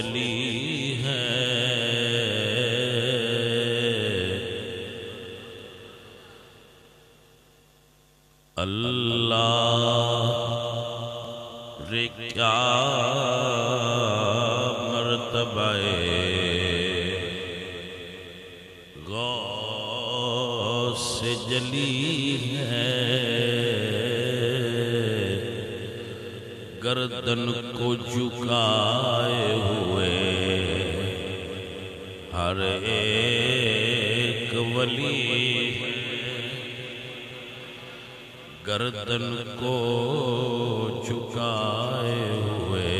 جلی ہے اللہ رے کیا مرتبہ غوث جلی ہے گردن کو جھکائے ہوئے ہر ایک ولی گردن کو جھکائے ہوئے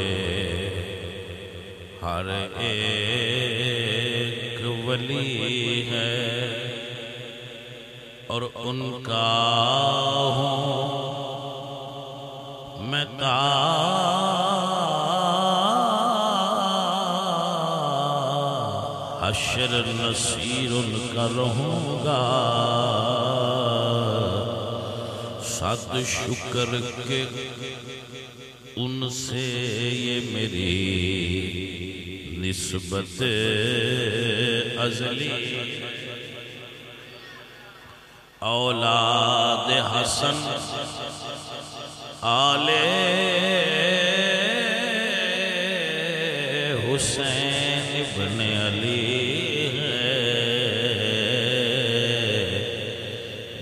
ہر ایک ولی ہے اور ان کا ہوں میں حشر نصیر ان کا رہوں گا صد شکر کے ان سے یہ میری نسبت ازلی اولاد حسن آل حسین ابن علی ہے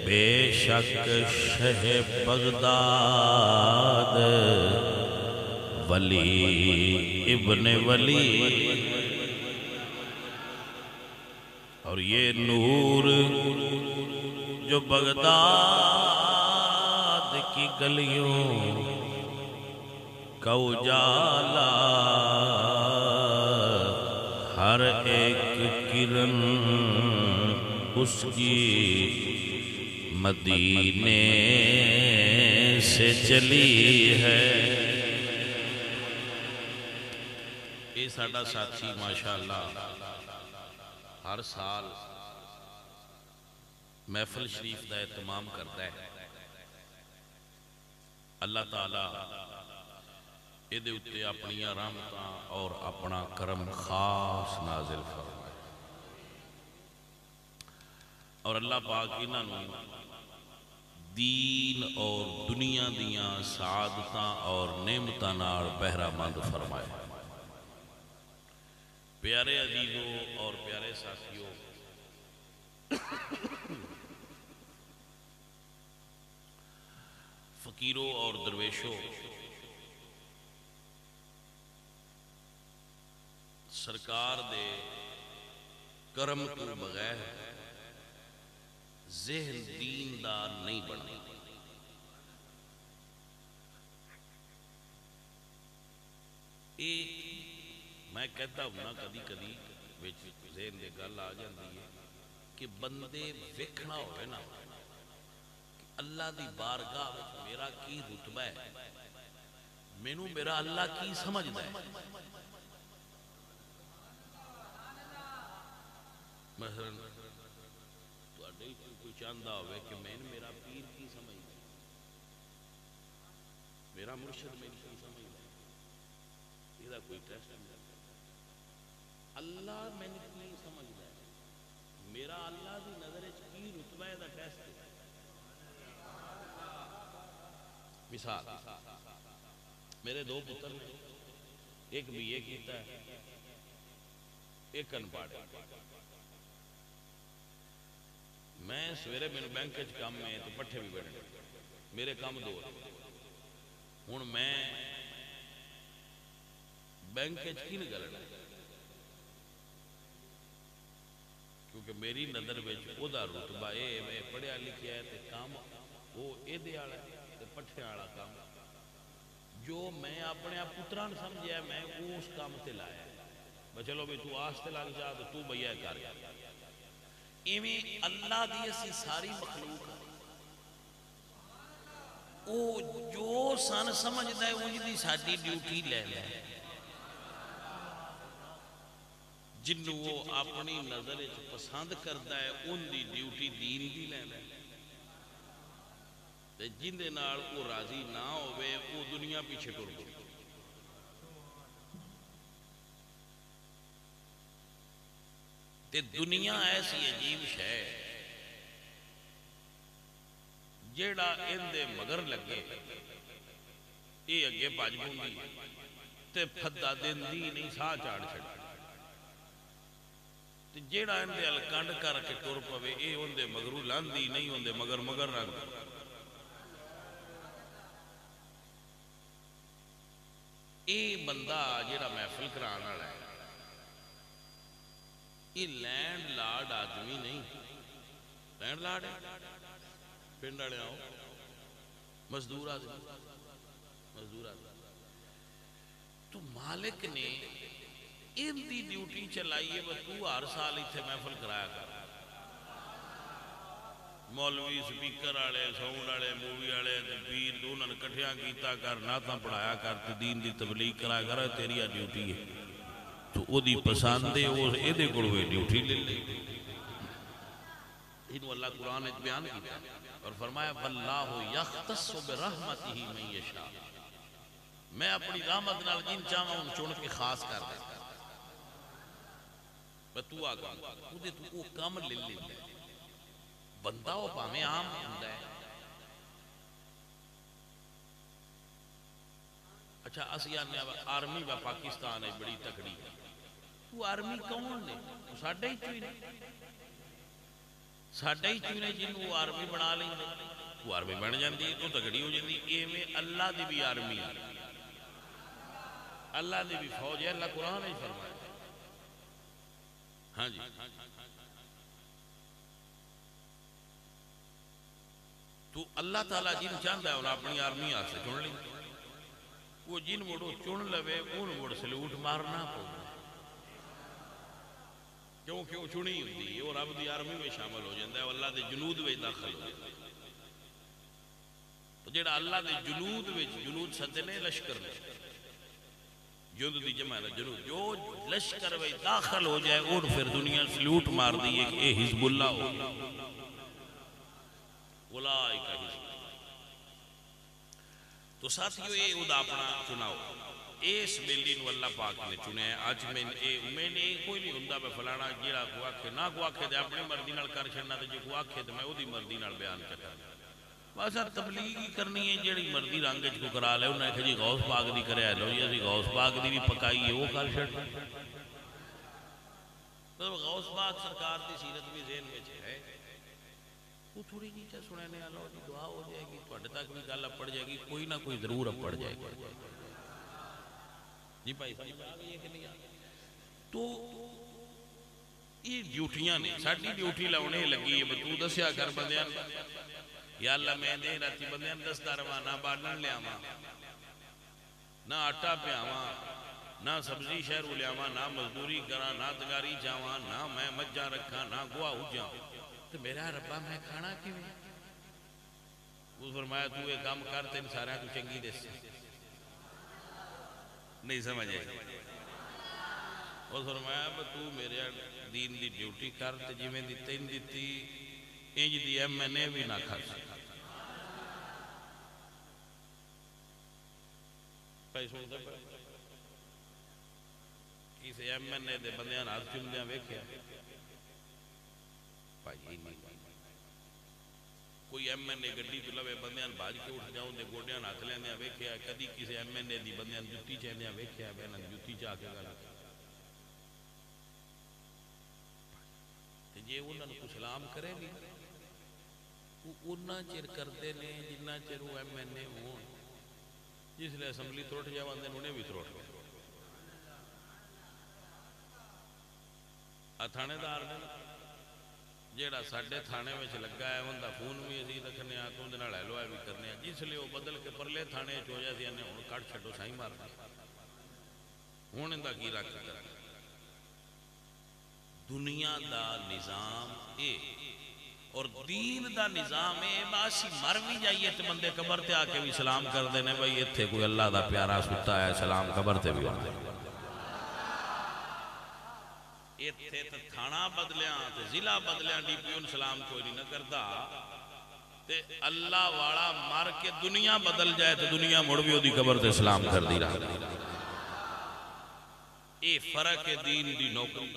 بے شک شہ بغداد ولی ابن ولی اور یہ نور جو بغداد کی گلیوں کا اجالا ہر ایک کرن اس کی مدینے سے چلی ہے یہ ساڈا ساتھی ماشاءاللہ ہر سال محفل شریف دا اہتمام کرتا ہے اللہ تعالیٰ یہ دے اتے اپنی رحمتاں اور اپنا کرم خاص نازل فرمائے اور اللہ پاک انہاں دین اور دنیا دیاں سعادتاں اور نعمتاں نال بہرہ مند فرمائے پیارے عزیزوں اور پیارے ساتھیوں فقیروں اور درویشوں سرکار دے کرم تو بغیر ذہن دین دا نہیں بنا میں کہتا ہوں نا کدی کدی ذہن دے گل آ جاندی ہے کہ بندے ویکھنا ہوئے نا اللہ دی بارگاہ میرا کی رتبہ ہے مینوں میرا اللہ کی سمجھدا ہے مثلا تواڈے کوئی چاہندا ہوئے کہ میں میرا پیر کی سمجھدا ہے میرا مرشد میں کی سمجھدا ہے یہ کوئی ٹیسٹ نہیں اللہ میں نہیں سمجھدا ہے میرا اللہ دی نظر وچ کی رتبہ ہے دا ٹیسٹ ہے مثال میرے دو پتر نے ایک بی اے کیتا ہے ایک انپڑھ میں سویرے میرے بینک وچ کام میں تو پٹھے بھی بیٹھے میرے کام دو ہن میں بینک وچ کی نہیں کرنا کیونکہ میری نظر وچ او دا رتبہ اے میں پڑھیا لکھیا ہے تے کام وہ اے دے والا ہے تے پٹھے والا کام جو میں اپنے پتراں سمجھیا میں اس کام تے لایا بس چلو بھی تو آستے لگ جا تو بھیا کر ایویں اللہ دی اسی ساری مخلوق او جو سن سمجھدا ہے انج دی ساڈی ڈیوٹی لے لے جنوں وہ اپنی نظر پسند کرتا ہے ان دی ڈیوٹی دین دی لے لے جن دے نال وہ راضی نہ ہوئے وہ دنیا پیچھے ٹر گئی تے دنیا ایسی عجیب شے جیڑا ان دے مگر لگے یہ اگے بھج پوندی تے پھدا دیندی نہیں ساہ چاڑ چھڑ تے جیڑا ان دے الکنڈ کر کے ٹر پوے اے ان دے مگرو لاندی نہیں ان دے مگر مگر رنگ اے بندہ جیڑا محفل کران والا ہے یہ لینڈ لارڈ آدمی نہیں لینڈ لارڈ ہے پنڈ والے آؤ مزدور آدمی تو مالک نے ان دی ڈیوٹی چلائی ہے تو ہر سال اتنے محفل کرایا کر مولوی سپیکر والے ساؤنڈ والے مووی والے پیر دونوں نے کٹھیاں کیتا کر نعتاں پڑھایا کر تے دین دی تبلیغ کرایا کر تیری ڈیوٹی ہے تو او دی پسند ہے او دے کول ہوئے ڈیوٹی لے لے انہوں اللہ قرآن نے بیان کیا اور فرمایا واللہ یختص برحمتہ من یشاء میں اپنی رحمت نال جن چاہوں ان چن کے خاص کر دے تو آگا تو دے تو وہ کام لے لے بندہ وہ پاہمیں عام ہوندہ ہے اچھا اسیانے آرمی و پاکستان ہے بڑی تکڑی تو آرمی کون نے تو ساڑھے ہی چوئی ساڑھے ہی چوئی نے جن وہ آرمی بنا لیں تو آرمی بن جاندی تو تکڑی ہو جاندی اے میں اللہ دی بھی آرمی اللہ دی بھی فوج ہے اللہ قرآن ہی فرمایا ہاں جی تو اللہ تعالیٰ جن چاہتا ہے انہوں اپنی آرمی آج سے چن لیں وہ جن مڑو چن لوے ان مڑ سلوٹ مارنا پڑا کیونکہ وہ چنی ہوتی ہے اور رب دی آرمی میں شامل ہو جاتا ہے اللہ دے جنود میں داخل ہو جاتا ہے تو جیڑا اللہ دے جنود سدنے لشکر نے جند دی جمع ہے جنود جو لشکر میں داخل ہو جائے اور پھر دنیا سلوٹ مار دی ہے کہ اے حزب اللہ ہو اولائکہ حزب تو ساتھیو اے ادا اپنا چناؤ اس بیلی نو اللہ پاک نے چنے ہیں آج میں نے کوئی نہیں ہوندہ میں فلانا جیڑا کو آکھے نہ کو آکھے دے اپنی مردی نال کر چھڑنا دے جو کو آکھے دے میں او دی مردی نال بیان چکا باسا تبلیغ ہی کرنی ہے جیڑی مردی رانگج کو کرا لے انہیں کہا جی غوث پاک دی کرے آئے لو جی غوث پاک دی بھی پکائی ہے وہ کر چھڑ غوث پاک سرکار دی سیرت بھی ذہن میں ہے وہ تھوڑی نیچہ سنینے اللہ دی دعا ہو جائے گی توڑے تک بھی گالہ پڑ جائے گی کوئی نہ کوئی ضرور اب پڑ جائے گی جی بھائی تو یہ ڈیوٹیاں نے ساڑھی ڈیوٹی لاؤنے لگی ہے تو دسیا کر بندیاں یا اللہ میں دے راتی بندیاں دس دارواں نہ بارنن لے آواں نہ آٹا پہ آواں نہ سبزی شہروں لے آواں نہ مزدوری کراں نہ تگاری جاواں نہ میں مجھا رکھاں نہ گواہ ہو جاؤں تو میرا ربا میں کھانا کیوں وہ فرمایا تو یہ کام کر تین سارے تو چنگی دے سے نہیں سمجھے وہ فرمایا تو میرے دین دی ڈیوٹی کر تے جی میں دی تین دیتی انج دی ایم این اے بھی نہ کھا سکتا پیسوں دے پر کسی ایم این اے دے بندیاں ہاتھ چندیاں ویکھیا کوئی ایم این اے گڈی تو لوے بندیاں باج کے اٹھ جاؤں دے گوڑیاں ہاتھ لیندیاں ویکھیا کدی کسی ایم این اے دی بندیاں جُتی چاہندیاں ویکھیا بہناں جُتی چاہ کے گل تے جے انہاں نوں سلام کرے بھی انہاں چر کرتے نے جنہ چر وہ ایم این اے ہون جس لئے اسمبلی تروٹ جاواں دے انہیں بھی تروٹ تھانے دار نے جیڑا ساڑھے تھانے میں لگا ہے ان دا فون بھی اسی رکھنے آتوں دے نال ہیلو بھی کرنے جس لئے وہ بدل کے پرلے تھانے چو جائے تھے انہیں کٹ چھٹو سائیں مارنا ہون ان دا کی رکھ کر دنیا دا نظام اے اور دین دا نظام اے باسی مر بھی جائیے تے بندے قبر تے آکے بھی سلام کر دینے بھائی یہ تھے کوئی اللہ دا پیارا ستا ہے سلام قبر تے بھی ہوتے یہ تھے تو تھانا بدلیاں تو ضلع بدلیاں ڈی پی ان سلام کوئی نہیں کرتا تے اللہ والا مار کے دنیا بدل جائے تو دنیا مڑ بھی ہو دی قبر تے سلام کر دی رہا اے فرق دین دی نوکری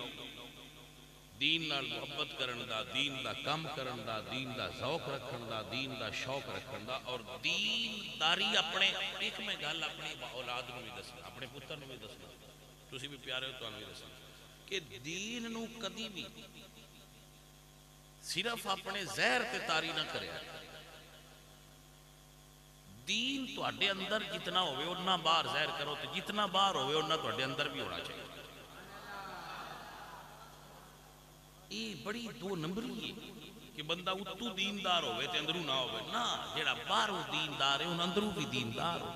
دین نال محبت کرن دا، دین دا کم کرن دا، دین دا ذوق رکھن دا، دین دا شوق رکھن دا، اور دین داری اپنے ایک میں گل اپنی اولاد نو بھی دسنا، اپنے پتر نو بھی دسنا، تسی بھی پیارے ہو تانوں بھی دسنا کہ دین نو کدی بھی صرف اپنے زہر تے تاری نہ کرے. دین تواڈے اندر جتنا ہوئے اتنا باہر ظاہر کرو، تے جتنا باہر ہوئے اتنا تواڈے اندر بھی ہونا چاہیے. یہ بڑی دو نمبری ہے کہ بندہ اتو دیندار ہوئے تے اندروں نہ ہوئے. نا جیڑا باہروں دیندار ہے ان اندروں بھی دیندار ہو.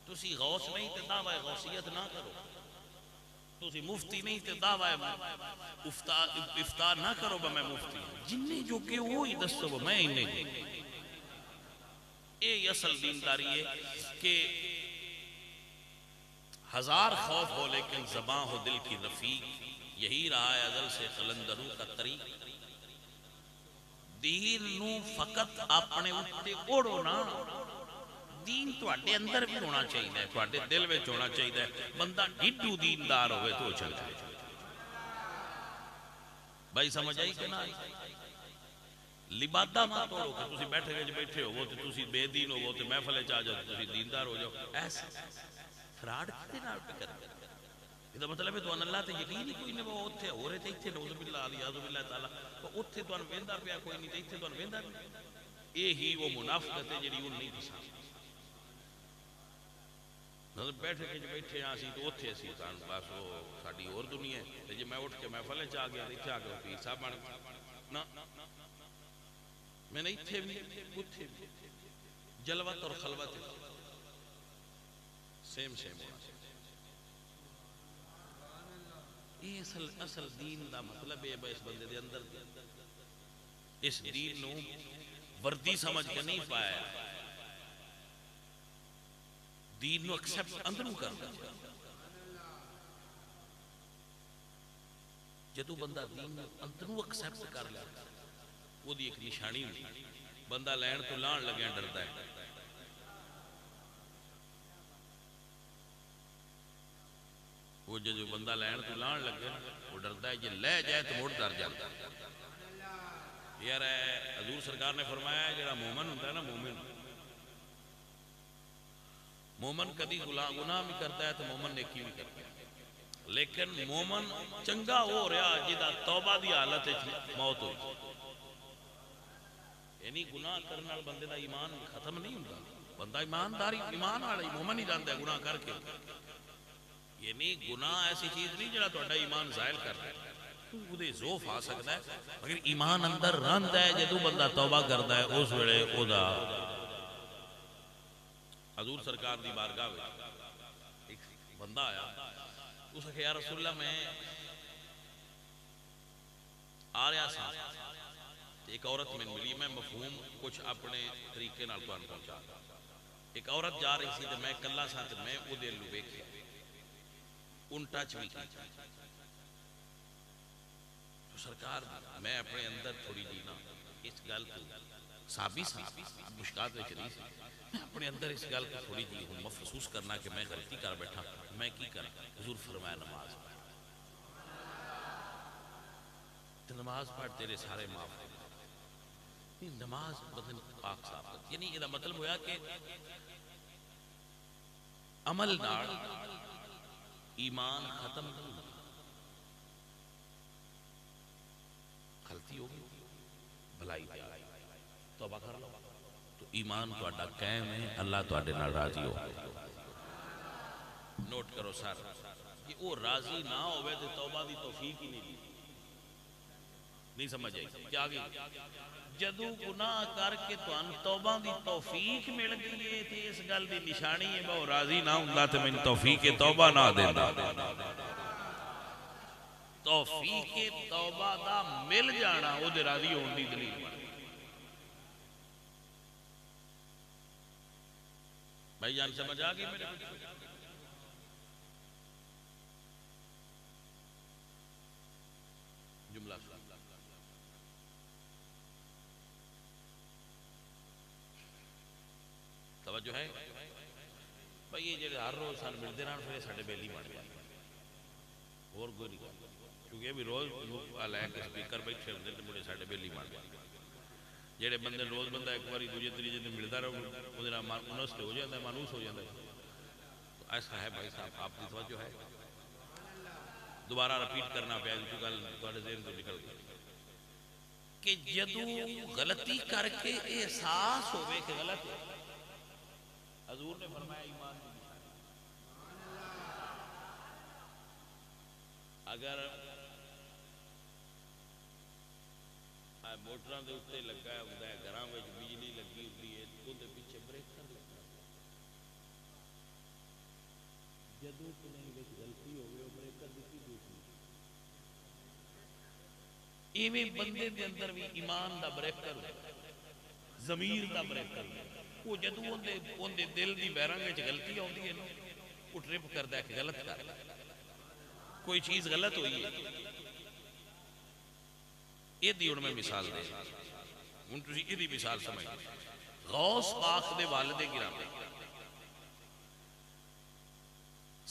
تسی غوث نہیں تے دعوی غوثیت نہ کرو، تسی مفتی نہیں تے دعوی افطار نہ کرو با میں مفتی ہوں. جنہیں جو کہ وہی دسو با میں انہیں جو. یہ اصل دینداری ہے کہ ہزار خوف ہو لیکن زباں ہو دل کی رفیق. یہی رہا ہے ازل سے قلندروں کا طریق. دین نو فقط اپنے اتے اوڑو نا، دین تواڈے اندر بھی ہونا چاہیے، تواڈے دل وچ ہونا چاہیے. بندہ ڈھڈو دیندار ہوئے تو چل جائے. بھائی سمجھ آئی کہ نہ آئی؟ لبادہ ماں توڑو کہ تسی بیٹھے گئے بیٹھے ہو وہ تو تسی بے دین ہو وہ تو محفلے چاہ جاؤ تسی دیندار ہو جاؤ. ایسا فراڈ کتے نال پہ کر دے. یہ مطلب ہے تو اللہ تے یقین ہی کوئی نہیں. وہ اتھے ہو رہے تھے اتھے نعوذ باللہ علیہ باللہ تعالیٰ وہ اتھے تو ویندا پیا کوئی نہیں تے اتھے تو ویندا نہیں. یہی وہ منافقت ہے جڑی ان نہیں پسند. مطلب بیٹھے کے جو بیٹھے ہاں سی تو اتھے سی تان بس وہ ساڈی اور دنیا ہے. تے جے میں اٹھ کے محفلے چاہ گیا اتھے آ کے پیر صاحب بن نہ میں نے اتھے بھی اتھے بھی جلوت اور خلوت سیم سیم ہونا. یہ اصل دین دا مطلب ہے اس بندے دے اندر اس دین نو وردی سمجھ کے نہیں پایا، دین نو ایکسپٹ اندروں کرنا. جدو بندہ دین نو اندروں ایکسپٹ کر لیا وہ دی ایک نشانی ہوئی. بندہ لین تو لان لگیا ڈردا ہے. وہ جو بندہ لین تو لان لگے وہ ڈردا ہے، جی لے جائے تو مڑ ڈر جاتا. یار حضور سرکار نے فرمایا ہے جڑا مومن ہوتا ہے نا، مومن کدی گناہ بھی کرتا ہے تو مومن نیکی بھی کرتا ہے. لیکن مومن چنگا ہو رہا جدا توبہ دی حالت موت ہوئی. یعنی گناہ کرنے والے بندے دا ایمان ختم نہیں ہوتا. بندہ ایمانداری ایمان والا مومن ہی جانتا ہے گناہ کر کے. یعنی گناہ ایسی چیز نہیں جڑا تہاڈا ایمان زائل کر رہا ہے. وہ ذوف آ سکتا ہے مگر ایمان اندر رہندا ہے. جدوں بندہ توبہ کرتا ہے اس ویلے او دا حضور سرکار دی بارگاہ وچ ایک بندہ آیا. اس نے یا رسول اللہ میں آ رہا سا ایک عورت میں ملی. میں مفہوم کچھ اپنے طریقے نال تہاڈے پہنچا. ایک عورت جا رہی سی تے میں کلا سا تے میں او دے لو ویکھیا ان ٹچ بھی کی. تو سرکار میں اپنے اندر تھوڑی جی نا اس گل کو صحابی مشکات وچ نہیں سی. میں اپنے اندر اس گل کو تھوڑی جی ہوں محسوس کرنا کہ میں غلطی کر بیٹھا. میں کی کرا؟ حضور فرمایا نماز پڑھ. تو نماز پڑھ تیرے سارے معاف ہو. نماز بدن پاک صاف کرتی. یعنی یہ مطلب ہوا کہ عمل نال ایمان ختم نہیں ہوتا. غلطی ہو گئی بھلائی توبہ کر لو تو ایمان تہاڈا قائم ہے. اللہ تہاڈے نال راضی ہو. نوٹ کرو سر کہ وہ راضی نہ ہوئے تو توبہ دی توفیق ہی نہیں سمجھ آئی کیا گئی. جدو گناہ کر کے توبہ دی توفیق مل گئی ہے تو اس گل دی نشانی ہے وہ راضی نہ ہوندا تے مینوں توفیق توبہ نہ دیندا. توفیق توبہ دا مل جانا او دے راضی ہون دی دلیل. بھائی جان سمجھ آ گئی میرے جملہ توجہ ہے بھائی. یہ جڑے ہر روز سان ملتے رہن پھر ساڈے بیلی بن گئے. اور کوئی نہیں گل کیونکہ یہ بھی روز لے کے سپیکر بیٹھے ہوتے ہیں مڑے سارے بیلی بن گئے جہے بندے روز بندہ ایک بار دوجے تیجے دن ملتا رہو وہ منس ہو جاتا ہے مانوس ہو جاتا ہے تو ایسا ہے بھائی صاحب آپ کی توجہ ہے دوبارہ رپیٹ کرنا پیا جو گل تھوڑے ذہن تو نکل گئی کہ جدو غلطی کر کے احساس ہوئے کہ غلط ہے حضور نے فرمایا ایمان اگر موٹر کے اتنے لگا ہوتا ہے گھر میں بجلی لگی ہوتی ہے وہ پیچھے بریکر لگا جدو غلطی ہوگی وہ بریکر کی ایویں بندے دے اندر بھی ایمان دا بریکر ضمیر دا بریکر وہ جدو اندے دل دی بیرنگ وچ غلطی آتی ہے نا وہ ٹرپ کرتا ہے کہ غلط کر کوئی چیز غلط ہوئی ہے یہ ہوں میں مثال دے ہوں تھی یہ مثال سمجھ غوث پاک دے والد گرامی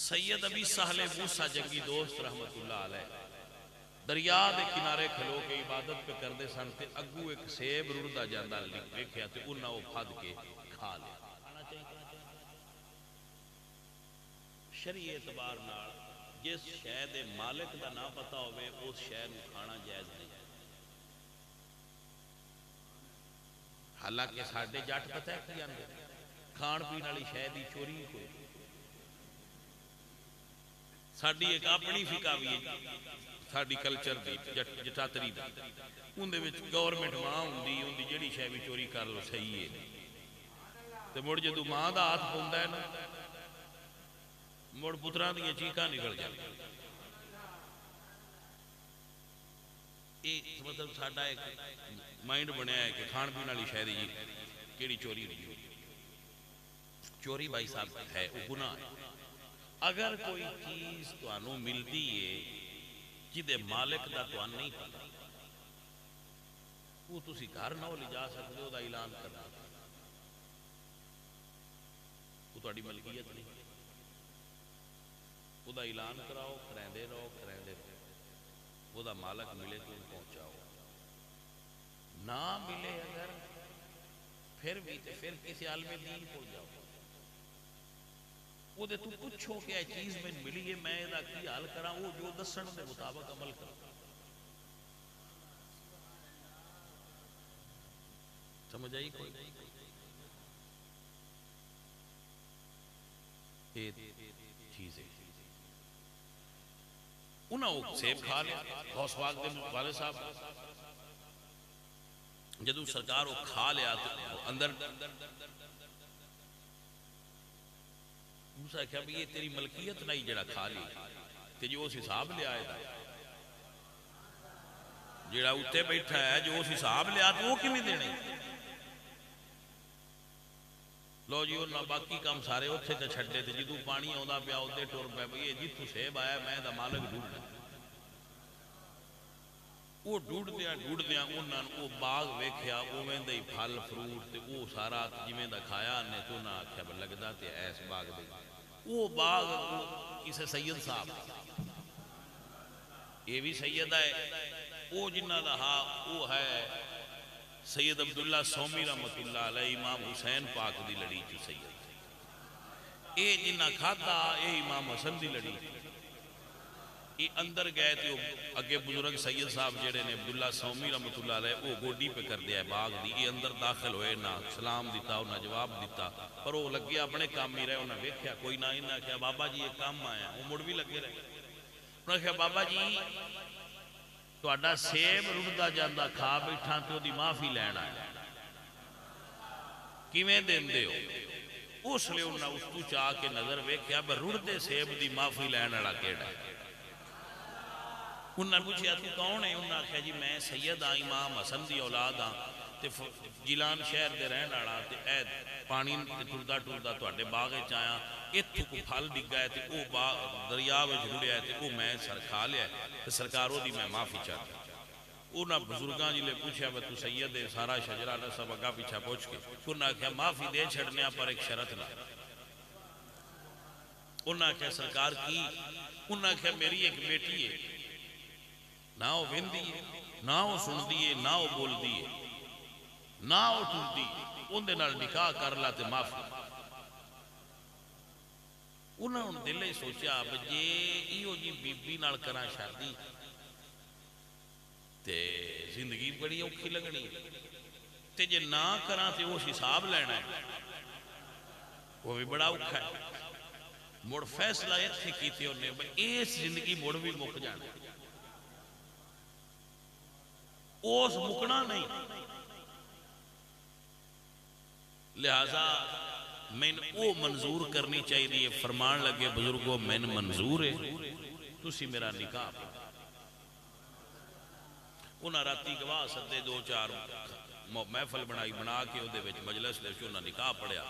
سید ابی سہل موسیٰ جنگی دوست رحمت اللہ علیہ دریا دے کنارے کھلو کے عبادت پہ کردے سن تے اگو ایک سیب رڑدا جاندہ دیکھیا تے انہاں وہ پھد کے کھا لیا شرعی اعتبار نال جس شے دے مالک دا نہ پتا ہوئے اس شے نو کھانا جائز نہیں حالانکہ ساڈے جٹ پتہ ہے کی آندے کھان پین والی شے دی چوری کوئی ساڈی ایک اپنی فقہ بھی ہے ساڈی کلچر دی جٹاتری دی اندے وچ گورنمنٹ ماں ہوندی ہوندی جڑی شے بھی چوری کر لو صحیح ہے تے مڑ جدوں ماں دا ہاتھ پوندا ہے نا مڑ پتراں دی چیخاں نکل جاندی یہ مطلب ساڈا ایک مائنڈ بنیا ہے کہ کھان پین والی شے دی کیڑی چوری نہیں چوری بھائی صاحب ہے وہ گناہ ہے اگر کوئی چیز تانوں ملتی ہے جدے مالک دا تو نہیں پتا وہ تسی گھر نہ لے جا سکتے ہو دا اعلان کرنا وہ تہاڈی ملکیت نہیں وہ دا اعلان کراؤ کریندے رہو وہ دا مالک ملے تو پہنچاؤ نہ ملے اگر پھر بھی تے پھر کسی عالم دین کو جاؤ وہ دے تو پوچھو کہ یہ چیز میں ملی ہے میں دا کی حال کراں وہ جو دسن دے مطابق عمل کرو سمجھ آئی کوئی یہ چیز ہے انہاں وہ سیب کھا لیا غوث پاک دے والد صاحب جدوں سرکار وہ کھا لیا تو اندر موسیٰ کہا بھی یہ تیری ملکیت نہیں جڑا کھا لی تے جو اس حساب لے آئے تھا جڑا اتے بیٹھا ہے جو اس حساب لے آئے تو وہ کیوں نہیں دینے لو جی انہاں باقی کام سارے اتھے تے چھڑ دے تھے جدو پانی آدھا پیا ادھے ٹور پہ یہ جتو سیب آیا میں دا مالک ڈھونڈ وہ ڈھونڈ دیا انہاں وہ باغ ویکھیا وہ ویندے پھل فروٹ تے وہ سارا جویں دا کھایا نے تو نہ آکھیا لگدا تے ایس باغ دے وہ باغ کسے سید صاحب یہ بھی سید ہے وہ جنہ دا ہاں وہ ہے سید عبداللہ سومی رحمت اللہ علیہ امام حسین پاک دی لڑی چو سید اے جنہ کھاتا اے امام حسن دی لڑی یہ اندر گئے تھے اگے بزرگ سید صاحب جڑے نے عبداللہ سومی رحمت اللہ علیہ وہ گوڈی پہ کر دیا ہے باغ دی یہ اندر داخل ہوئے نہ سلام دیتا نہ جواب دیتا پر وہ لگے اپنے کام ہی رہے انہیں دیکھیا کوئی نہ انہیں کہا بابا جی یہ کام آیا وہ مڑ بھی لگے رہے انہیں کہا بابا جی تو اڈا سیب رڑدا جاندہ کھا بیٹھا تو دی معافی لینا ہے کیویں دین دے ہو اس لئے انہیں اس تو چاہ کے نظر ویکھیا بر رڑدے سیب دی معافی لینا ہے کیڑا ہے انہوں نے پوچھا تو کون ہے انہوں نے کہا جی میں سید ہاں امام حسن دی اولاد ہاں تے جیلان شہر دے رہن والا تے اے پانی ٹردا ٹردا تواڈے باغ وچ آیا ایتھوں کو پھل ڈگا ہے تے او باغ دریا وچ رڑیا ہے تے او میں سر کھا لیا تے سرکار دی میں معافی چاہتا انہاں بزرگاں جی نے پوچھا بے تو سید ہے سارا شجرہ نہ سب اگا پیچھا پہنچ کے انہوں نے کہا معافی دے چھڑنے پر ایک شرط نہ انہاں آخیا سرکار کی؟ انہاں آخیا میری ایک بیٹی ہے، نہ وہ ویندی ہے، نہ وہ سندی ہے، نہ وہ بولدی ہے، نہ وہ ٹردی، اندے نال نکاح کر لا تے معافی۔ انہاں نے دل ہی سوچیا جے ایو جی بی بی نال کراں شادی تے زندگی بڑی اوکھی لگنی، تے جے نہ کراں تے وہ حساب لینا ہے، وہ بھی بڑا اوکھا ہے۔ مڑ فیصلہ اتنے کیتے انہیں اس زندگی مڑ بھی مک جانا، اس مکنا نہیں، لہذا میں وہ منظور کرنی چاہیے۔ فرمان لگے بزرگوں میں منظور ہے، تسی میرا نکاح پڑھو۔ انہاں راتی گواہ سدے دو چار محفل بنائی، بنا کے وہ مجلس دے انہاں نکاح پڑھیا۔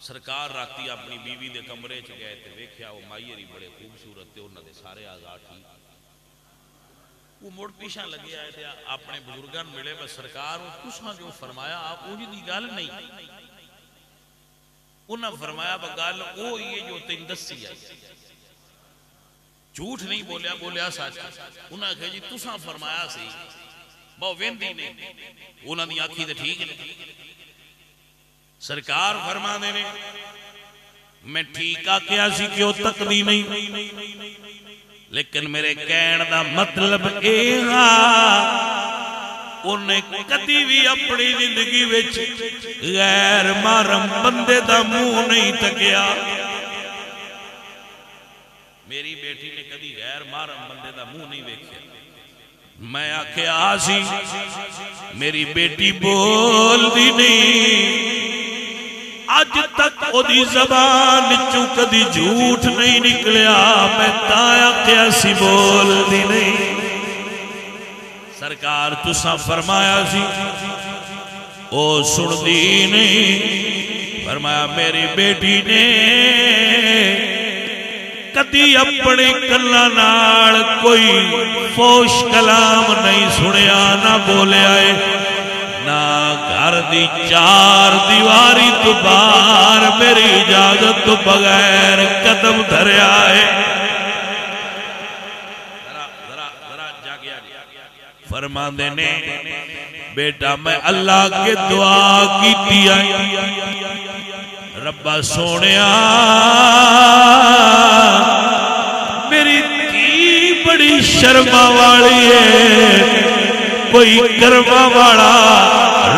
سرکار راتی اپنی بیوی دے کمرے چ گئے تے ویکھیا وہ مائیری بڑے خوبصورت تے انہاں دے سارے آزاد ٹھیک۔ وہ مڑ پیچھے لگے آئے تھے اپنے بزرگاں ملے، بس سرکار تساں جو فرمایا آپ اونج دی گل نہیں، انہاں فرمایا گل وہ یہ جو تین دسی ہے، جھوٹ نہیں بولیا، بولیا سچ۔ انہاں کہا جی تساں فرمایا سی بہو ویندی نہیں، انہاں دی آنکھی تے ٹھیک نہیں۔ سرکار فرما دے نے میں ٹھیک آکھیا سی کہ وہ تکدی نہیں، لیکن میرے کہن دا مطلب اے ہا انہیں کدی بھی اپنی زندگی وچ غیر محرم بندے دا منہ نہیں تکیا۔ میری بیٹی نے کدی غیر محرم بندے دا منہ نہیں ویکھیا۔ میں آکھیا سی میری بیٹی بول دی نہیں، اج تک او دی زبان چوں کدی جھوٹ نہیں نکلیا، میں تاں آکھیا سی بول دی نہیں۔ سرکار تساں فرمایا سی او سن دی نہیں، فرمایا میری بیٹی نے کدی اپنے کلاں نال کوئی فوش کلام نہیں سنیا، نہ بولیا ہے، نہ گھر دی چار دیواری تو باہر میری اجازت تو بغیر قدم دھریا ہے۔ فرما دینے بیٹا میں اللہ کے دعا کی دیا ربا سونیا میری تھی بڑی شرما والی ہے، کوئی کرما والا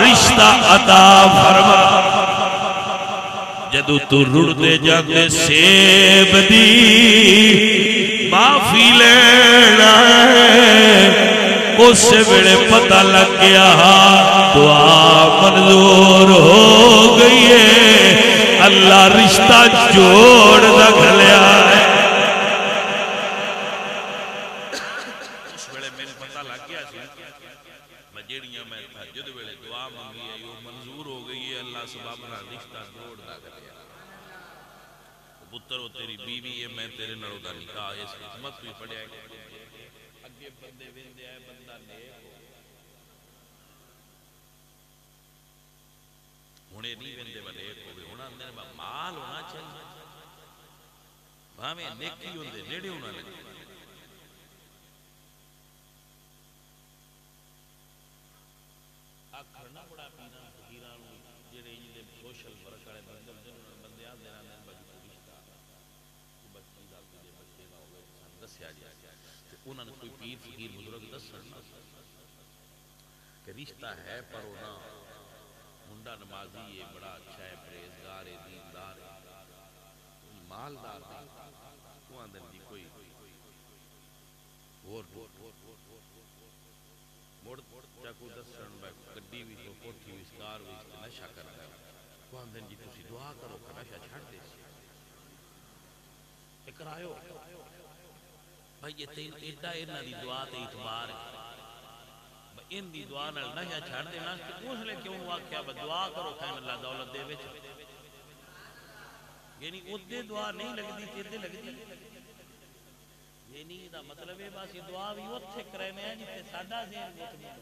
رشتہ عطا فرما۔ جدو تو رڑ دے جاندے سیب دی معافی لینا ہے، اس ویلے پتہ لگ گیا دعا منظور ہو گئی ہے، اللہ رشتہ جوڑ دا گھلیا ہے۔ اس ویلے میرے پتہ لگ گیا سی میں جیڑیاں میں تہجد ویلے دعا منگی ہے یہ منظور ہو گئی ہے، اللہ سبب نہ رشتہ جوڑ دا گھلیا۔ پتر وہ تیری بیوی ہے، میں تیرے نال دا نکاح اس حکمت بھی پڑھیا ہے۔ اگے بندے ویندے آئے بندہ نیک ہو، ہونے نہیں ویندے با نیک ہو گئے، ہونا اندر با مال ہونا چاہیے، بھاویں نیکی ہوندے نیڑے ہونا لگے۔ آکھرنا بڑا پینا فقیران جڑے جڑے سوشل ورک والے بندے آ دینا نے بچی رشتہ بچی دا کوئی بچے دا ہوے سن دسیا جائے تے انہاں نے کوئی پیر فقیر بزرگ دسن کہ رشتہ ہے پر ہونا منڈا نمازی ہے، بڑا اچھا ہے، پرہیزگار ہے، دیندار ہے، مالدار ہے، وہ اندر دی کوئی اور موڑ چاکو دسن گڈی بھی تو کوٹھی بھی سکار بھی نشہ کرتا ہے، وہ اندر جی تسی دعا کرو کہ نشہ چھڑ دے اقرائیو بھائی یہ تین ایڈا اینا دی دعا تے اعتبار ہے، ان دی دعا نال نشہ چھڑ دینا کہ اس لئے کیوں واقعہ دعا کرو خیم اللہ دولت دے وچ، یعنی ادھے دعا نہیں لگ دی تیردے لگ دی، یعنی دا مطلب ہے بس یہ دعا بھی اتھے کرنے ہیں جتے ساڑھا ذہن مطمئن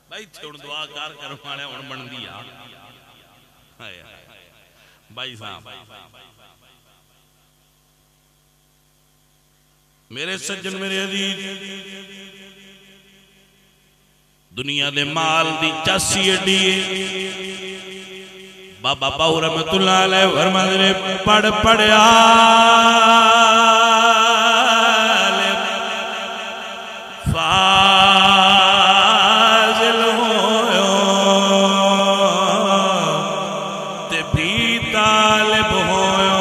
بھائی تھے ان دعا کار کرو مانے ان بن دیا بھائی صاحب میرے سجن میرے عزیز دنیا دے مال دی چاسی اڈی بابا باؤ رحمت اللہ علیہ فرماتے نے پڑھ پڑھیا فاضل ہویا تے بھی طالب ہویا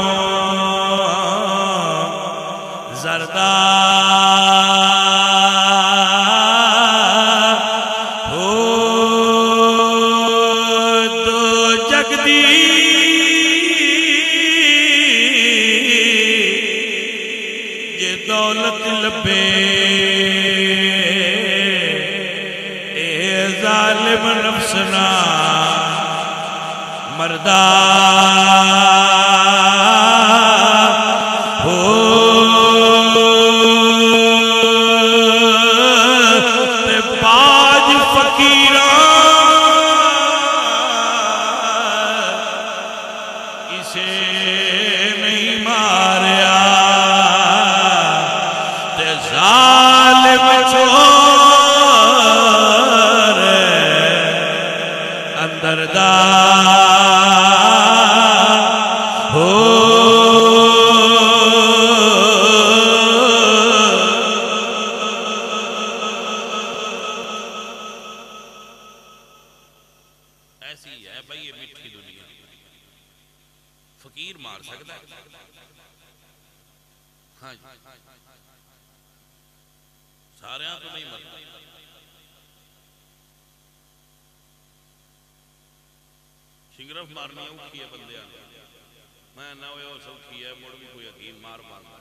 دولت لبے اے ظالم نفسنا مردہ ہو تے باج فقیران اسے نہیں ماریا ظالم چھوڑ اندر دا ہو ایسی ہے بھائی یہ میٹھی دنیا فقیر مار سکتا ہے ہاں سارے آپ تو نہیں مرتا شنگرف مارنی اوکھی ہے بندے آنے میں نہ ہوئے ہو سوکھی ہے مڑ بھی کوئی حقیم مار مارنا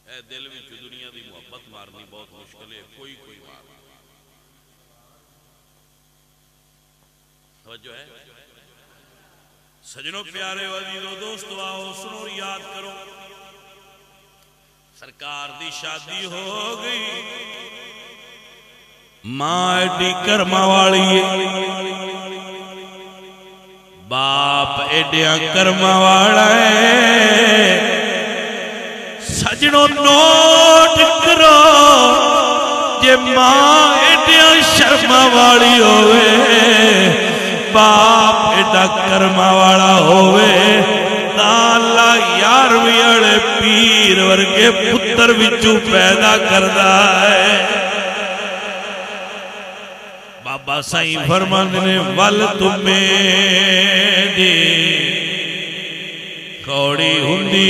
اے دل بھی چو دنیا دی محبت مارنی بہت مشکل ہے کوئی مار توجہ ہے سجنوں پیارے عزیزو دوستو آؤ سنو یاد کرو سرکار دی شادی ہو گئی ماں ایڈی کرما والی باپ ایڈیا کرما والا ہے سجنوں نوٹ کرو جے ماں ایڈیا شرما والی ہوئے باپ ایڈا کرما والا ہوئے اللہ یار ویڑے پیر ورگے پتر وچوں پیدا کردا ہے بابا سائیں فرماندے نے ول تمہیں دی کوڑی ہوندی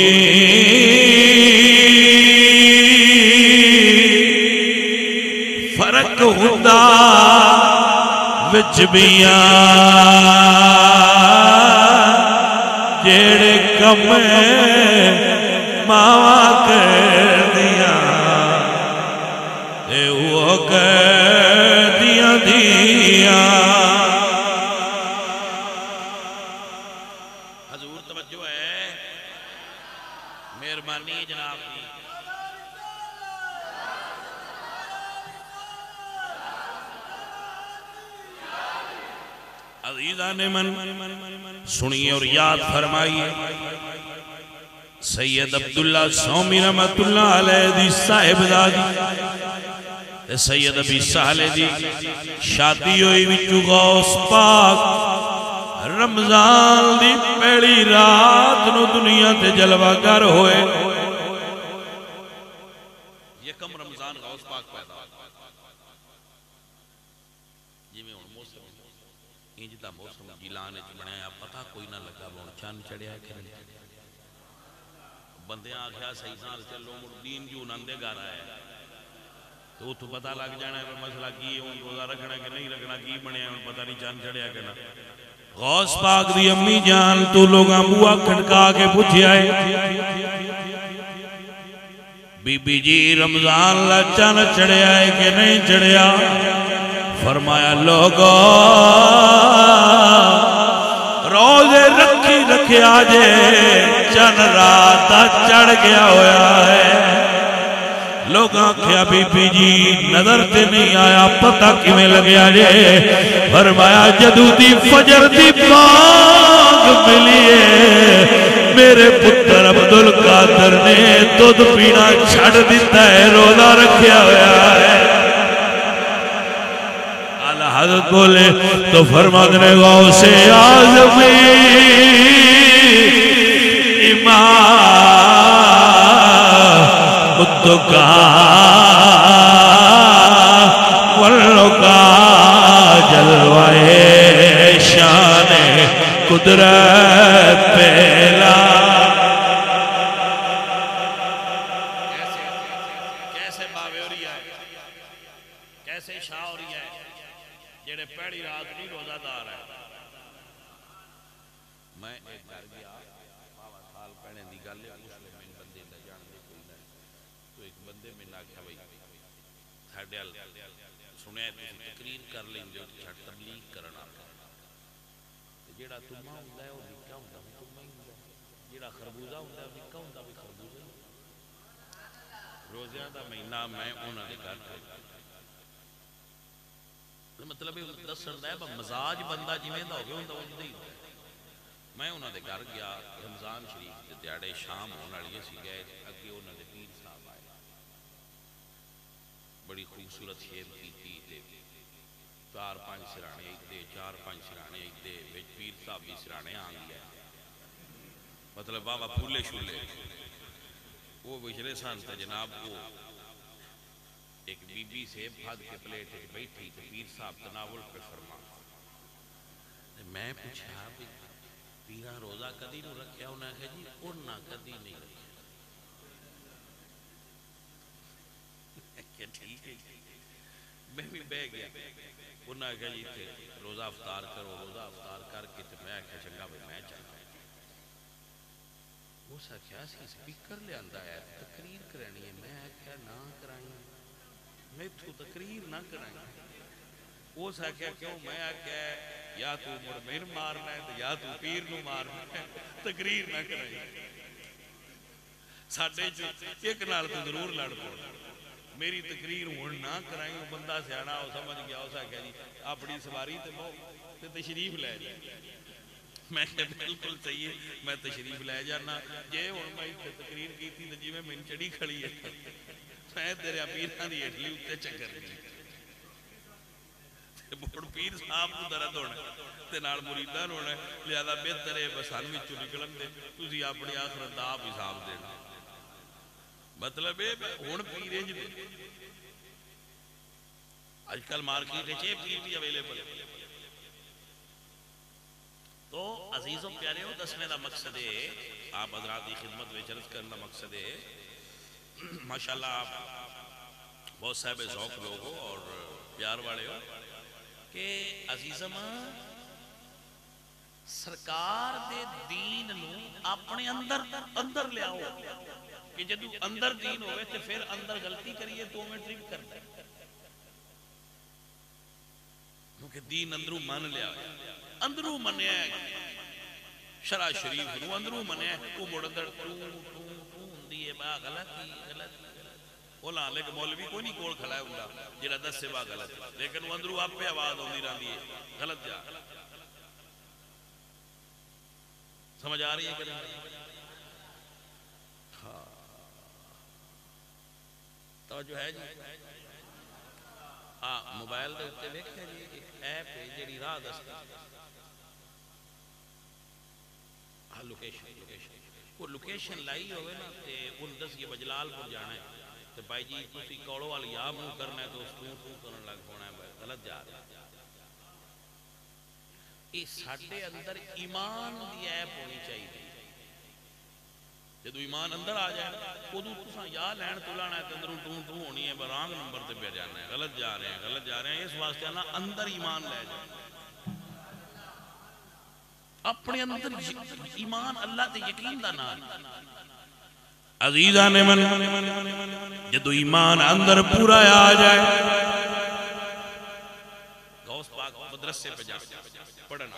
فرق ہوندا وچ بیاں جیڑے کم ماوا کر دیا تے وہ کر دیا حضور توجہ ہے مہربانی جناب کی عزیزان من سنیے اور یاد فرمائیے سید عبداللہ سومی رحمت اللہ علیہ دی صاحب دادی سید ابی سہلے دی شادی ہوئی وچو غوث پاک رمضان دی پہلی رات نو دنیا تے جلوہ گر ہوئے یکم رمضان غوث پاک پیدا جی میں موسم انجدہ موسم جیلانے چ بنایا پتہ کوئی نہ لگا وہ چاند چڑھیا کرنے بندے آخیا صحیح سال چلو مردین جو نندے گا رہا ہے تو تو پتہ لگ جانا ہے مسئلہ کی ہے روزہ رکھنا کہ نہیں رکھنا کی بنے ہیں پتہ نہیں چاند چڑھیا کرنا غوث پاک دی امی جان تو لوگاں بوا کھڑکا کے پوچھے آئے بی بی جی رمضان لا چاند چڑھیا ہے کہ نہیں چڑھیا فرمایا لوگو روزے رکھے آجے چند رات چڑھ گیا ہویا ہے لوگاں کیا بی بی جی نظر تے نہیں آیا پتہ کیویں لگیا جے فرمایا جدو دی فجر دی بانگ ملیے میرے پتر عبد القادر نے دودھ پینا چھڑ دیتا ہے، روزہ رکھیا ہوا ہے۔ اعلی حضرت بولے تو فرماتے ہیں غوث اعظم امام متقا واللقا جلوائے شان قدرت پہلا۔ کیسے باوری ہے، کیسے شاعری ہے، جڑے پہلی رات نہیں روزہ دار ہے۔ میں ایک گھر گیا، باوا سال پہنے دی گل ہے، مسلم بندے دا جان دے کوئی نہیں، تو ایک بندے میں آکھیا بھائی ساڈے ال سنیا تسی تقریر کر لیندے ہو، چھٹ تبلیغ کرنا، جیڑا تما ہوندا ہے وہ نکا ہوندا ہے تما ہی ہوندا ہے، جیڑا خربوزہ ہوندا ہے وہ نکا ہوندا ہے خربوزہ ہی۔ روزیاں دا مہینہ میں انہاں دے گھر مطلب دسن دا ہے مزاج بندہ جویں دا ہوگا ہوندا اوندا ہی۔ میں انہاں دے گھر گیا، رمضان شریف دے دیہاڑے شام ہون والی سی، گئے اگے انہاں دے پیر صاحب آئے، بڑی خوبصورت شیب کیتی تے 4-5 سرانے اِدے 4-5 سرانے اِدے وچ پیر صاحب بھی سرانے آن گیا، مطلب بابا پھولے شولے وہ بچرے سن تے جناب وہ ایک بی بی سیب پھاد کے پلیٹ بیٹھی تے پیر صاحب تناول پہ فرما۔ میں پوچھا بھی پیرا روزہ کدی نو رکھیا؟ انہاں کہا جی انہاں کدی نہیں رکھیا۔ کہ ٹھیک ہے، میں بھی بہ گیا۔ انہاں کہا جی تھے روزہ افطار کرو، روزہ افطار کر کے تے میں کہا چنگا بھائی میں چلا۔ وہ سکھیا سی سپیکر لے آندا ہے تقریر کرانی ہے، میں کہا نہ کرائیں، میں تو تقریر نہ کرائیں۔ وہ سکھیا کیوں؟ میں کہا یا تو مڑ مارنا ہے یا تو پیر نو مارنا ہے، تقریر نہ کرائیں۔ ساڈے ایک نال تو ضرور لڑ پو، میری تقریر ہون نہ کرائیں۔ وہ بندہ سیاڑا ہو سمجھ گیا، ہو سکیا جی اپنی سواری تے بہو تے تشریف لے جائے۔ میں کہ بالکل صحیح ہے، میں تشریف لے جانا، جے ہن میں تقریر کیتی تے جی میں من چڑی کھڑی ہے، میں تیرے پیراں دی ہٹلی اُتے چکر نہیں۔ مڑ پیر صاحب کو درد ہونا تے نال مریداں ہونا، لہذا بہتر ہے بس سان وچوں نکلن دے، تسی اپنی آخرت دا آپ حساب دینا۔ مطلب ہے ہن پیر انج دے اج کل مارکیٹ وچ پیر بھی اویلیبل ہے۔ تو عزیز و پیارے ہو، دسنے دا مقصد ہے آپ حضرات کی خدمت میں عرض کرنا مقصد ہے ماشاءاللہ آپ بہت صاحب ذوق لوگ ہو اور پیار والے ہو کہ عزیزم سرکار دے دین نو اپنے اندر لے آؤ کہ جدو اندر دین ہوئے تو پھر اندر غلطی کریے تو میں ٹرک کرتا ہے، کیونکہ دین اندروں من لیا اندروں منیا ہے، شرع شریف نو اندروں منیا ہے، وہ مڑ اندر ہوندی ہے با غلط وہ لے کہ مولوی کوئی نہیں کول کھڑا ہے ہوندا جڑا دس سے با غلط، لیکن وہ اندروں آپ پہ آواز ہوندی رہندی ہے غلط جا۔ سمجھ آ رہی ہے کہ نہیں؟ ہاں توجہ ہے جی؟ ہاں موبائل دے اوتے ویکھیا جی ایک ایپ ہے جڑی راہ دستی، ہاں لوکیشن وہ لوکیشن لائی ہوئے نا تے ان دس یہ بجلال پور جانا ہے تو بھائی جی تسی کوڑو والی آ منہ کرنا ہے تو اس تو کرن لگ پونا ہے، بھائی غلط جا رہا ہے۔ یہ ساڈے اندر ایمان دی ایپ ہونی چاہیے، جدو ایمان اندر آ جائے ادو تساں یا لین تو لانا ہے اندروں ٹو ہونی ہے، رانگ نمبر تے پہ جانا ہے، غلط جا رہے ہیں، اس واسطے آنا اندر ایمان لے جائے، اپنے اندر ایمان اللہ تے یقین دا نام عزیزان من جدو ایمان اندر پورا آ جائے غوث پاک مدرسے پہ جا پڑھن،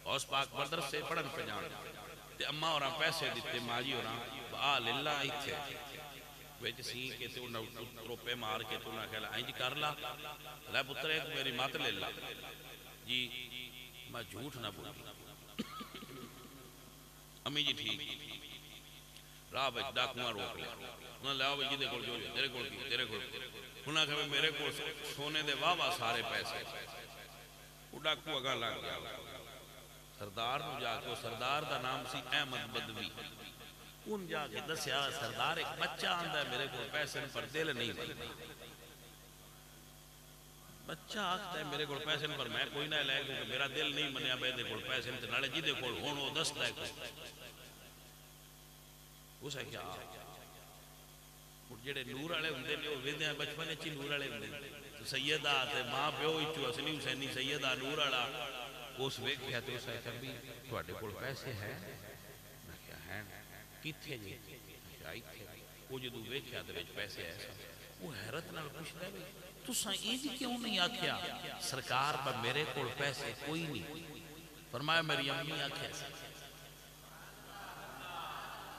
غوث پاک مدرسے پڑھن پہ جان تے اممہ اور پیسے دیتے ماجی اور بآل اللہ ایتھے ویچ سی کہ تے انہوں روپے مار کے تو انہوں کہلا اینج کر لا لے پتر ایک میری مات لے لا جی میں جھوٹ نہ بولی امی جی ٹھیک راہ بچ ڈاکواں روک لیا انہوں نے لیا بھائی جی کول جو تیرے کول کی تیرے کول انہوں نے کہا میرے کول سونے دے واہ واہ سارے پیسے وہ ڈاکو اگاں لگ گیا سردار نو جا کے سردار دا نام سی احمد بدوی ان جا کے دسیا سردار ایک بچہ آندا ہے میرے کول پیسے پر دل نہیں بنتا بچہ آتا ہے میرے کول پیسے پر میں کوئی نہ لے کیونکہ میرا دل نہیں منیا بے دے کول پیسے تے نالے جی دے کول ہون او دسدا ہے اس ہے کیا جڑے نور والے ہوندے نے او ویندے ہیں بچپن وچ نور والے ہوندے تو سیدہ تے ماں پیو وچوں حسنی حسینی سیدہ نور والا اس ویکھیا تے اس آکھیا بھی تواڈے کول پیسے ہے میں کہیا ہیں کتھے جی ایتھے او جدوں ویکھیا تے وچ پیسے ہے وہ حیرت نال پوچھدا ہے تساں انج کیوں نہیں آکھیا سرکار پر میرے کول پیسے کوئی نہیں فرمایا میری امی آکھیا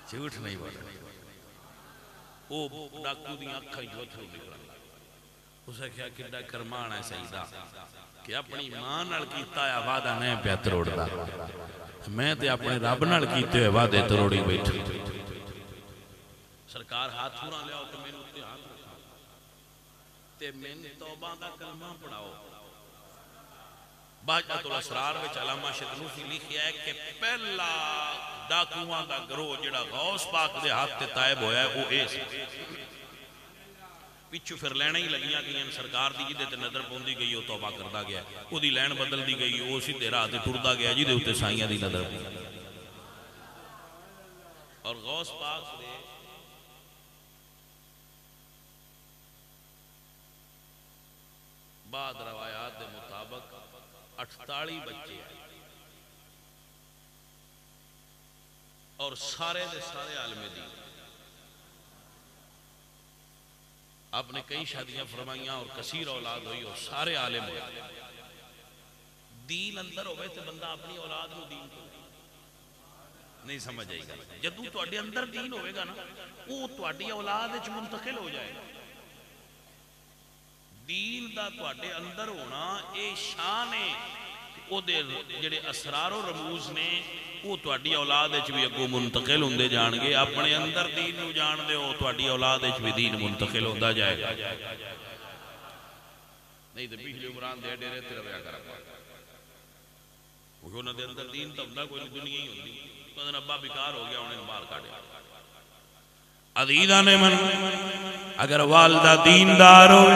جھوٹ نہیں بولنا وہ ڈاکو دی اکھاں جو تھو نکلا اسے کیا کڈا کرمان ہے سیدہ کہ اپنی ماں نال کیتا ہے وعدہ نہیں پیا تروڑدا میں تے اپنے رب نال کیتے ہوئے وعدے تروڑی بیٹھا سرکار ہاتھ پورا لیاؤ تے مینوں تے ہاتھ رکھا تے میں توبہ دا کلمہ پڑھاؤ بہجت الاسرار وچ علامہ شتنوسی لکھیا ہے کہ پہلا ڈاکواں دا گروہ جڑا غوث پاک دے ہاتھ تے طائب ہویا ہے وہ ایس پچھو پھر لینا ہی لگیاں گئیں سرکار دی جدے تے نظر پوندی گئی وہ توبہ کردا گیا وہ دی لین بدل دی گئی وہ سیدھے راہ تے ٹردا گیا جدے اوتے سائیاں دی نظر پوندی اور غوث پاک دے بعد روایات دے مطابق 48 بچے ہیں اور سارے دے سارے عالم دین آپ نے کئی شادیاں فرمائیاں اور کثیر اولاد ہوئی اور سارے عالم ہوئے دین اندر ہوئے تو بندہ اپنی اولاد نو دین کو نہیں سمجھ آئی گا جدو تو اڈے اندر دین ہوئے گا نا وہ تو اڈی اولاد اچھ منتقل ہو جائے گا دین دا تو اڈے اندر ہونا اے شان ہے او دے جڑے اسرار و رموز نے وہ تو اڈی اولاد اچھ بھی اگو منتقل ہوندے جان گے اپنے اندر دین نو جان دے ہو تو اڈی اولاد اچھ بھی دین منتقل ہوندہ جائے گا نہیں تو پچھلے عمران دے ڈیرے تیرہ ویا کرا وہ نہ دے اندر دین تب نہ کوئی دنیا ہی ہوندی تو اندر ابا بیکار ہو گیا انہیں باہر کاٹے عزیزہ نے من اگر والدہ دیندار ہو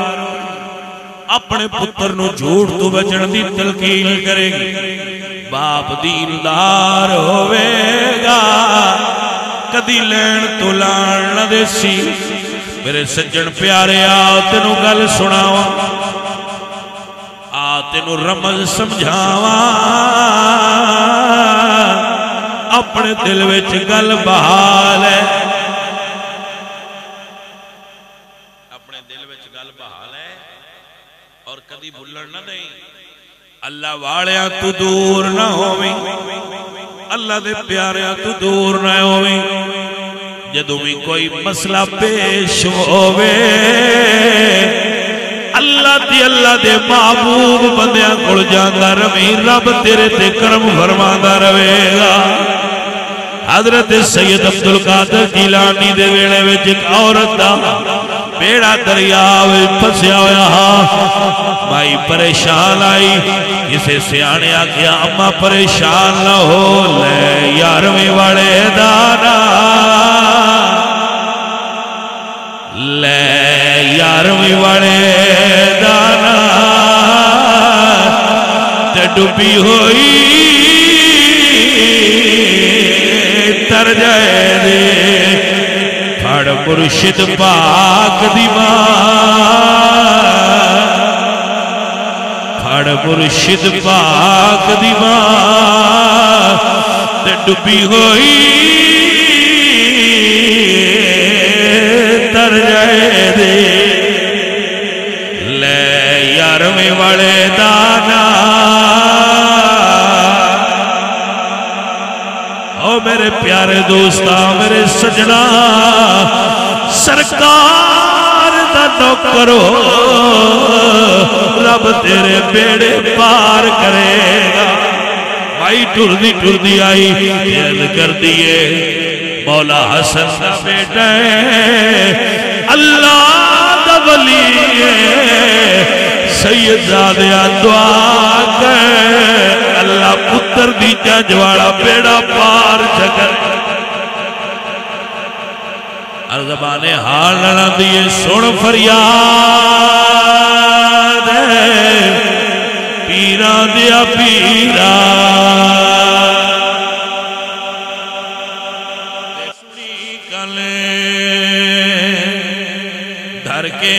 اپنے پتر نو جھوٹ تو بچن دی تلقین کرے گی باپ دیندار ہوئے گا کدی لین تو لان نہ دے سی میرے سجن پیارے آتے نو گل سناوا آتے نو رمز سمجھاوا اپنے دل وچ گل بحال ہے اپنے دل وچ گل بحال ہے اور کدی بھولن نہ نہیں اللہ والیاں تو دور نہ ہوویں اللہ دے پیاریاں تو دور نہ ہوویں جدوں بھی کوئی مسئلہ پیش ہووے اللہ دے محبوب بندیاں کول جاندا رویں رب تیرے تے کرم فرماندا رہے گا حضرت سید عبدالقادر جیلانی دے ویلے وچ ایک عورت دا بیڑا دریا پھسیا ہویا مائی پریشان آئی کسے سیانے آکھیا اما پریشان نہ ہو لے یارویں والے دانا لے یارویں والے دانا تے ڈوبی ہوئی تر جائے دے پھڑ مرشد پاک دی ماں پھڑ مرشد پاک دی ماں تے ڈوبی ہوئی تر جائے دے لے یارویں والے دانا او میرے پیارے دوستا میرے سجنا سرکار دا نوکر ہو رب تیرے بیڑے پار کرے گا آئی ٹردی آئی عرض کر دیے مولا حسن کا بیٹا ہے اللہ دا ولی ہے سید زادیا دعا کر اللہ پتر دی جواڑا بیڑا پار چکر زبان حال نہ دیے سن فریاد پیران دیا پیرا سنی کلے دھر کے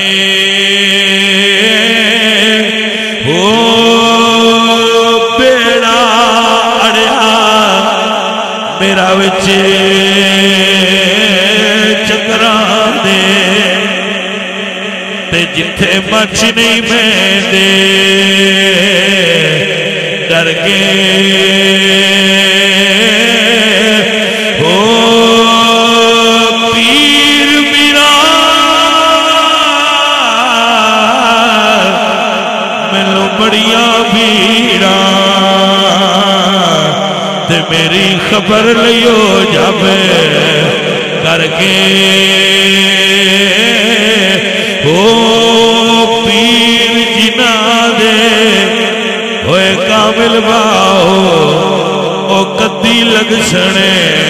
ہو بیڑا اڑیا میرا وچے جتھے مچ نہیں میں دے ڈر کے ہو پیر میرا ملو بڑیاں بھیڑا تے میری خبر لیو جب کر کے پیر جنا دے ہوئے کامل باؤ او کدی لگ سنے